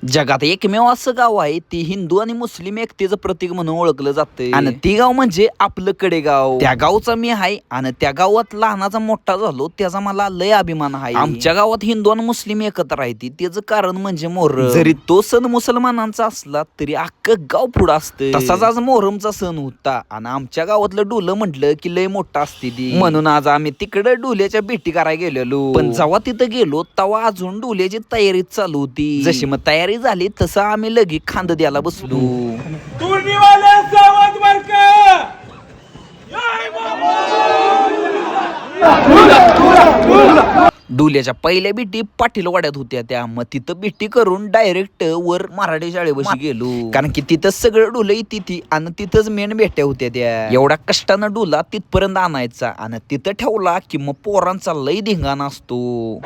जगात एकमेव असं गाव आहे ते हिंदू आणि मुस्लिम एकतेचं प्रतीक म्हणून ओळखलं जातं आणि ते गाव म्हणजे आपलं कडेगाव. त्या गावचा मी आहे आणि त्या गावात लहानाचा मोठा झालो त्याचा मला लय अभिमान आहे. आमच्या गावात हिंदू आणि मुस्लिम एकत्र आहे त्याचं कारण म्हणजे मोहरम. जरी तो सण मुसलमानांचा असला तरी अख्खं गाव पुढं असतं. तसाच आज मोहरमचा सण होता आणि आमच्या गावातलं डुलं म्हटलं की लय मोठा असते ती, म्हणून आज आम्ही तिकडे डुल्याच्या भेटी करायला गेलेलो. पण जेव्हा तिथं गेलो तेव्हा अजून डुल्याची तयारी चालू होती. जशी मग तयारी झाली तसं आम्ही लगेच खांद द्यायला बसलो. डुल्याच्या पहिल्या बिटी पाटील वाड्यात होत्या त्या, मग तिथं बिटी करून डायरेक्ट वर मराठी शाळेपाशी गेलो. कारण की तिथं सगळं डुलं तिथे आणि तिथंच मेन भेट्या होत्या त्या. एवढ्या कष्टानं डुला तिथपर्यंत आणायचा आणि तिथं ठेवला की मग पोरांचा लय धिंगाणा असतो.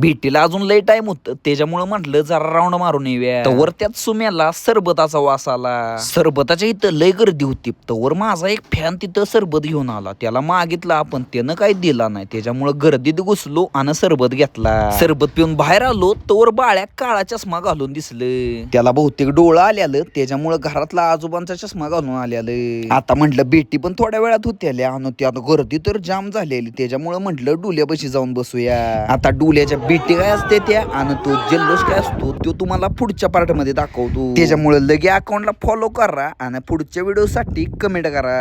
भेटीला अजून लय टाइम होत त्याच्यामुळे म्हटलं जरा राऊंड मारून येऊया. तवर त्यात सुम्याला सरबताचा वास आला. सरबताच्या इथं लय गर्दी होती. तवर माझा एक फॅन तिथं सरबत घेऊन आला. त्याला मागितला पण त्यानं काही दिला नाही. त्याच्यामुळे गर्दीत घुसलो आणि सरबत घेतला. सरबत पिऊन बाहेर आलो तवर बाळ्या काळा चष्मा घालून दिसलं. त्याला बहुतेक डोळा आल्यालं त्याच्यामुळे घरातला आजोबांचा चष्मा घालून आल्यालं. आता म्हटलं भेटी पण थोड्या वेळात होत्या आणि त्यात गर्दी तर जाम झालेली. त्याच्यामुळे म्हटलं डुल्यापाशी जाऊन बसूया. आता डुल्याच्या भेटी काय असते त्या आणि तो जल्लोष काय असतो तो तुम्हाला पुढच्या पार्ट मध्ये दाखवतो. त्याच्यामुळे लगे अकाउंटला फॉलो करा आणि पुढच्या व्हिडिओ साठी कमेंट करा.